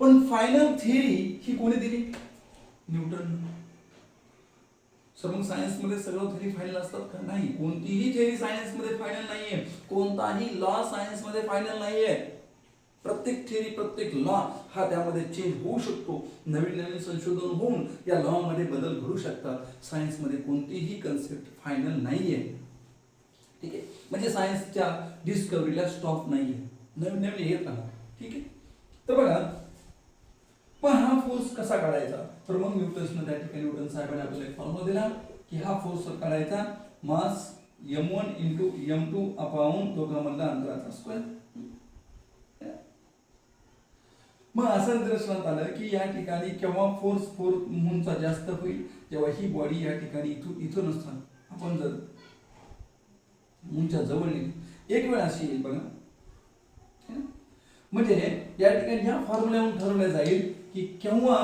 पण फायनल थिअरी ही कोणी दिली? न्यूटन. सर मग सायन्स मध्ये सगळं थिअरी फायनल असतात का? नाही, कोणतीही थिअरी सायन्स मध्ये फायनल नाहीये, कोणताही लॉ सायन्स मध्ये फायनल नाहीये. प्रत्येक थिअरी, प्रत्येक लॉ हा त्यामध्ये चेंज होऊ शकतो. नवीन नवीन संशोधन होऊन या लॉ मध्ये बदल घडू शकतात. सायन्स मध्ये कोणतीही कन्सेप्ट फायनल नाहीये. ठीक आहे. म्हणजे सायन्सच्या डिस्कव्हरीला स्टॉप नाहीये, नवीन नवीन येत राहणार. ठीक आहे. तर बघा पण हा फोर्स कसा काढायचा, तर मग न्यूटन्सनं त्या ठिकाणी न्यूटन साहेबांनी आपल्याला एक फॉर्म्युला दिला की हा फोर्स काढायचा मास m1 इंटू m2 अपॉन दोघांमधला अंतराचा स्क्वेअर. मग असं निदर्शनात आलं की या ठिकाणी केव्हा फोर्स मूनचा जास्त होईल, जेव्हा ही बॉडी या ठिकाणी इथून असताना आपण जर मूनच्या जवळ नेली, एक वेळ अशी येईल बघा. म्हणजे या ठिकाणी ह्या फॉर्म्युल्यावरून ठरवलं जाईल की केव्हा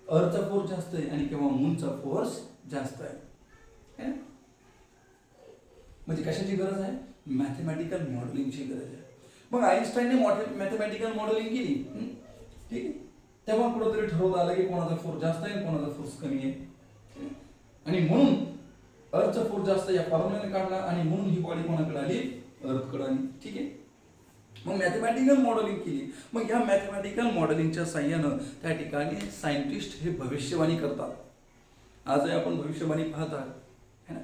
अर्थचा फोर्स जास्त आहे आणि केव्हा मूनचा फोर्स जास्त आहे. म्हणजे कशाची गरज आहे? मॅथमॅटिकल मॉडेलिंगची गरज आहे. मग आईन्स्टाईनने मॅथमॅटिकल मॉडेलिंग केली. ठीक आहे. तेव्हा कुठंतरी ठरवलं आलं की कोणाचा फोर्स जास्त आहे, कोणाचा फोर्स कमी आहे. आणि म्हणून अर्थचा फोर्स जास्त या फॉर्म्युल्याने काढला आणि म्हणून ही बॉडी कोणाकडे आली? अर्थकडे आली. ठीक आहे. मग मॅथमॅटिकल मॉडेलिंग केली. मग या मॅथमॅटिकल मॉडेलिंगच्या साह्यानं त्या ठिकाणी सायंटिस्ट हे भविष्यवाणी करतात. आजही आपण भविष्यवाणी पाहतात है ना.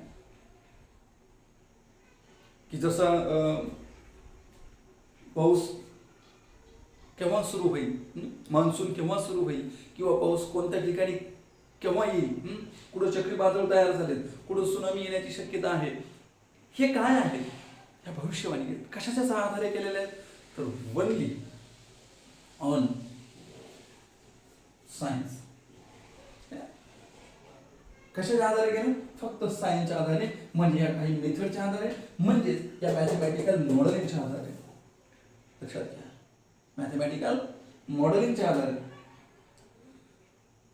की जसं पाऊस केव्हा सुरू होईल, मान्सून केव्हा सुरू होईल, किंवा पाऊस कोणत्या ठिकाणी केव्हा येईल, कुठं चक्रीवादळ तयार झालेत, कुठं सुनामी येण्याची शक्यता आहे, हे काय आहे ह्या भविष्यवाणी कशाच्या आधारे केलेल्या आहेत, तर ओनली ऑन सायन्स. कशाच्या आधारे केलं, फक्त सायन्सच्या आधारे, म्हणजे या काही मेथडच्या आधारे, म्हणजेच या मॅथमॅटिकल मॉडेलिंगच्या आधारे. लक्षात घ्या, मॅथमॅटिकल मॉडेलिंगच्या आधारे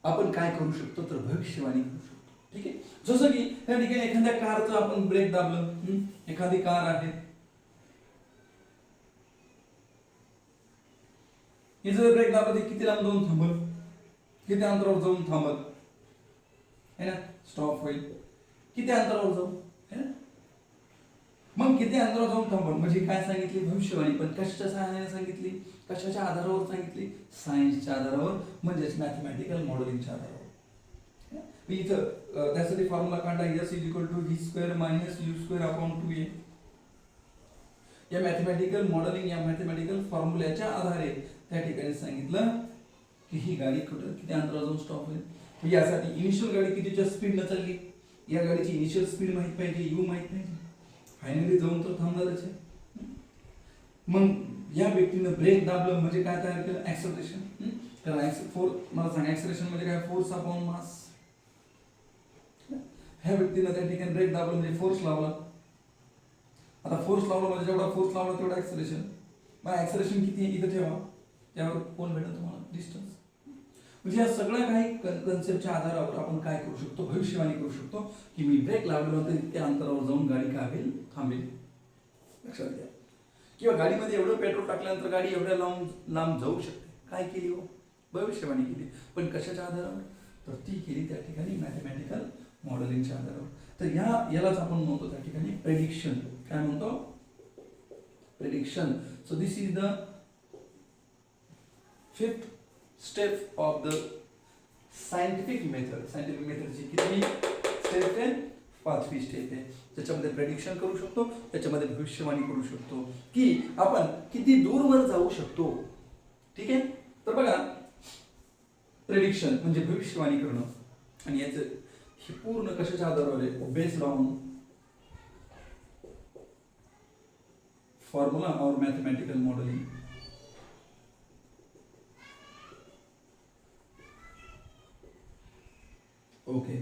आपण काय करू शकतो, तर भविष्यवाणी करू शकतो. ठीक आहे, जसं की त्या ठिकाणी एखाद्या कारचं आपण ब्रेक दाबलं, एखादी कार आहे, हे जर ब्रेक दाबलं, किती लांब जाऊन थांबल, किती अंतरावर जाऊन थांबल, है ना, स्टॉप होईल, किती अंतरावर जाऊ, है ना, मग किती अंतरावर जाऊन थांबल, म्हणजे काय सांगितली, भविष्यवाणी. पण कशाच्या सहाय्याने सांगितली, कशाच्या आधारावर सांगितली, सायन्सच्या आधारावर, म्हणजेच मॅथमॅटिकल मॉडेलिंगच्या आधारावर. इथं त्यासाठी फॉर्म्युला काढला, S = v² - u² upon 2a. या मॅथमॅटिकल मॉडेलिंग, या मॅथमॅटिकल फॉर्म्युल्याच्या आधारे त्या ठिकाणी सांगितलं की ही गाडी कुठं किती अंतरावर जाऊन स्टॉप होईल. यासाठी इनिशियल गाडी कितीच्या स्पीडनं चालली, या गाडीची इनिशियल स्पीड माहित पाहिजे, यू माहित पाहिजे, फायनली जाऊन तर थांबणारच आहे. मग या व्यक्तीनं ब्रेक दाबलं म्हणजे काय तयार केलं, ऍक्सेलरेशन. तर मला सांगा, ऍक्सेलरेशन म्हणजे काय, फोर्स अपॉन मास. ह्या व्यक्तीनं त्या ठिकाणी ब्रेक दाबलं म्हणजे फोर्स लावला. आता फोर्स लावला म्हणजे जेवढा फोर्स लावला तेवढा ऍक्सेलरेशन. मग ऍक्सेलरेशन किती आहे इथं ठेवा, त्यावर कोण भेटेल तुम्हाला, डिस्टन्स. म्हणजे या सगळ्या काही कन्सेप्टच्या आधारावर आपण काय करू शकतो, भविष्यवाणी करू शकतो की मी ब्रेक लावल्यानंतर इतक्या अंतरावर जाऊन गाडी काय होईल, थांबेल. लक्षात घ्या. किंवा गाडीमध्ये एवढं पेट्रोल टाकल्यानंतर गाडी एवढ्या लांब जाऊ शकते. काय केली हो, भविष्यवाणी केली. पण कशाच्या आधारावर, तर ती केली त्या ठिकाणी मॅथमॅटिकल मॉडेलिंगच्या आधारावर. तर यालाच आपण म्हणतो त्या ठिकाणी प्रेडिक्शन. काय म्हणतो, prediction. So this is the 5th step of the scientific method. Scientific मेथडची किती स्टेप आहे, 5वी स्टेप आहे. त्याच्यामध्ये प्रेडिक्शन करू शकतो, त्याच्यामध्ये भविष्यवाणी करू शकतो की आपण किती दूरवर जाऊ शकतो. ठीक आहे, तर बघा, प्रेडिक्शन म्हणजे भविष्यवाणी करणं, आणि याचं हे पूर्ण कशाच्या आधारावर आहे, बेस्ड ऑन फॉर्म्युला और मॅथमॅटिकल मॉडेलिंग. ओके,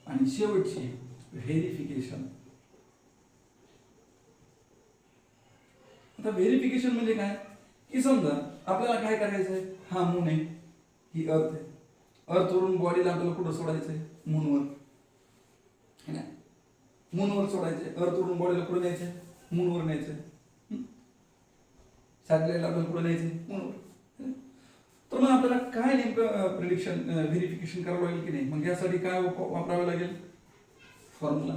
आणि शेवटची व्हेरिफिकेशन. आता व्हेरिफिकेशन म्हणजे काय, की समजा आपल्याला काय करायचं आहे, हा मून आहे, ही अर्थ आहे, अर्थवरून बॉडीला आपल्याला कुठं सोडायचं आहे, मूनवर, है ना, मूनवर सोडायचं आहे. अर्थवरून बॉडीला कुठं न्यायचं आहे, मूनवर न्यायचं आहे. सॅटेलाइटला आपल्याला कुठं न्यायचं आहे, मूनवर. तर मग आपल्याला काय नेमकं प्रेडिक्शन व्हेरिफिकेशन करावं लागेल की नाही, मग यासाठी काय वापरावं लागेल, फॉर्म्युला.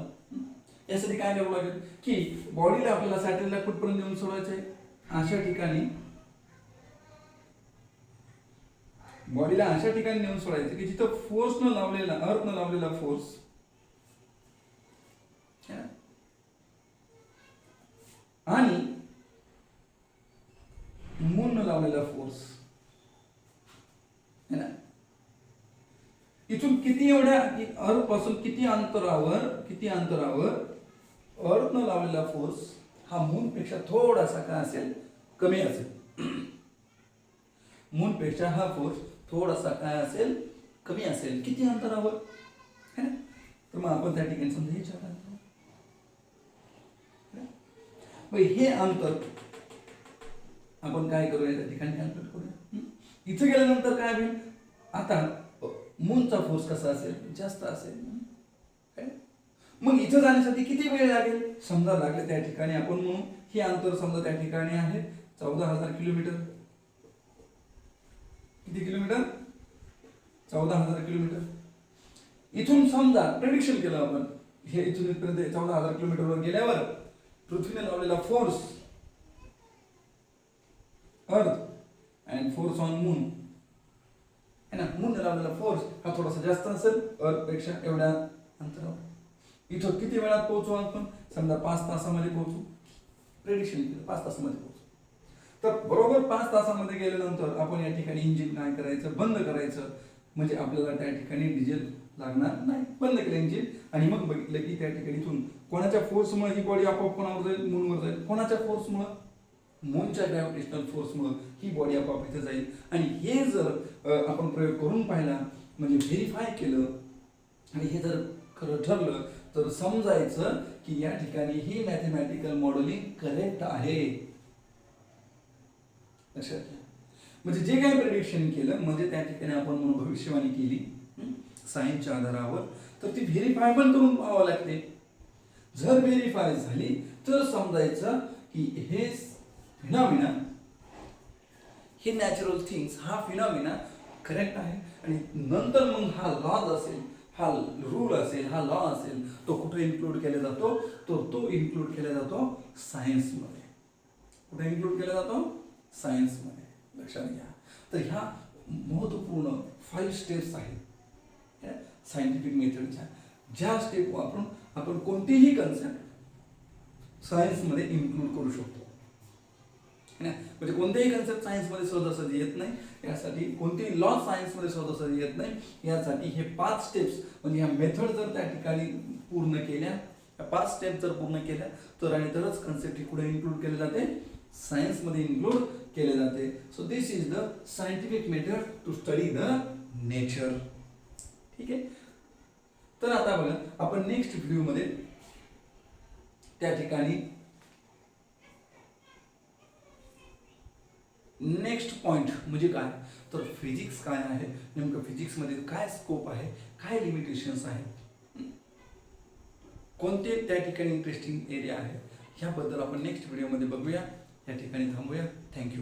यासाठी काय करावं लागेल की बॉडीला आपल्याला सॅटेलाइटला कुठपर्यंत नेऊन सोडायचं आहे, अशा ठिकाणी, बॉडीला अशा ठिकाणी नेऊन सोडायचं की जिथं फोर्स न लावलेला, अर्थ न लावलेला फोर्स, आणि मून न लावलेला फोर्स, है ना, इथून किती, एवढ्या अर्थ पासून किती अंतरावर अर्थ न लावलेला फोर्स हा मून पेक्षा थोडासा काय असेल, कमी असेल. मून पेक्षा हा फोर्स थोडासा काय असेल, कमी असेल. किती अंतरावर, है ना, तर मग आपण त्या ठिकाणी समजा हे विचार करतो, हे अंतर आपण काय करूया, त्या ठिकाणी कॅल्क्युलेट करूया. इथे गेल्यानंतर काय होईल, आता मूनचा फोर्स कसा असेल, जास्त असेल. मग इथं जाण्यासाठी किती वेळ लागेल, समजा लागले त्या ठिकाणी आपण म्हणू हे अंतर समजा त्या ठिकाणी आहे 14,000 किलोमीटर. किती किलोमीटर, 14,000 किलोमीटर. इथून समजा प्रेडिक्शन केलं आपण, हे इथून इथपर्यंत 14,000 किलोमीटरवर गेल्यावर पृथ्वीने लावलेला फोर्स, अर्थ अँड फोर्स ऑन मून, है ना, मून लावलेला फोर्स हा थोडासा जास्त असेल अर्थ पेक्षा एवढ्या अंतरावर. इथं किती वेळात पोहोचू आपण, समजा 5 तासामध्ये पोहोचू. प्रेडिक्शन केलं 5 तासामध्ये पोहोचू. तर बरोबर 5 तासामध्ये गेल्यानंतर आपण या ठिकाणी इंजिन काय करायचं, बंद करायचं, म्हणजे आपल्याला त्या ठिकाणी डिझेल लागणार नाही. बंद केलं इंजिन आणि मग बघितलं की त्या ठिकाणी इथून कोणाच्या फोर्समुळे ही बॉडी आपोआप कोणावर जाईल, मूनवर जाईल. कोणाच्या फोर्समुळे, मूनच्या ग्रॅव्हिटेशनल फोर्समुळे ही बॉडी आपोआप इथे जाईल. आणि हे जर आपण प्रयोग करून पाहिला, म्हणजे व्हेरीफाय केलं आणि हे जर खरं ठरलं, तर समजायचं की या ठिकाणी ही मॅथमॅटिकल मॉडेलिंग करेक्ट आहे. लक्षात घ्या. म्हणजे जे काही प्रेडिक्शन केलं, म्हणजे त्या ठिकाणी आपण म्हणून भविष्यवाणी केली सायन्सच्या आधारावर, तर ती व्हेरीफाय पण करून पाहावं लागते. जर व्हेरीफाय झाली तर समजायचं की हे फिनॉमिना, हे नॅचरल थिंग्स, हा फिनॉमिना करेक्ट आहे. आणि नंतर मग हा लॉज असेल, हा रूल असेल, हा लॉ असेल, तो कुठे इन्क्लूड केला जातो, तो इन्क्लूड केला जातो सायन्समध्ये. कुठे इन्क्लूड केला जातो, सायन्समध्ये. लक्षात घ्या. तर ह्या महत्त्वपूर्ण 5 स्टेप्स आहेत सायंटिफिक मेथडच्या, ज्या स्टेप वापरून आपण कोणतीही कन्सेप्ट सायन्समध्ये इन्क्लूड करू शकतो. म्हणजे कोणतेही कन्सेप्ट सायन्समध्ये सहजासहजी येत नाही, यासाठी कोणतेही लॉ सायन्समध्ये सहजासहजी येत नाही. यासाठी हे 5 स्टेप्स, म्हणजे ह्या मेथड जर त्या ठिकाणी पूर्ण केल्या, 5 स्टेप जर पूर्ण केल्या, तर आणि तरच कन्सेप्ट कुठे इन्क्लूड केले जाते, सायन्समध्ये इन्क्लूड केले जाते. So this is the scientific method to study the nature. ठीक आहे. तर आता बघा, आपण नेक्स्ट व्हिडिओमध्ये त्या ठिकाणी नेक्स्ट पॉइंट म्हणजे काय, तर फिजिक्स काय आहे, नेमकं फिजिक्समध्ये काय स्कोप आहे, काय लिमिटेशन्स आहेत, कोणते त्या ठिकाणी इंटरेस्टिंग एरिया आहे, ह्याबद्दल आपण नेक्स्ट व्हिडिओमध्ये बघूया. या ठिकाणी थांबूया. थँक्यू.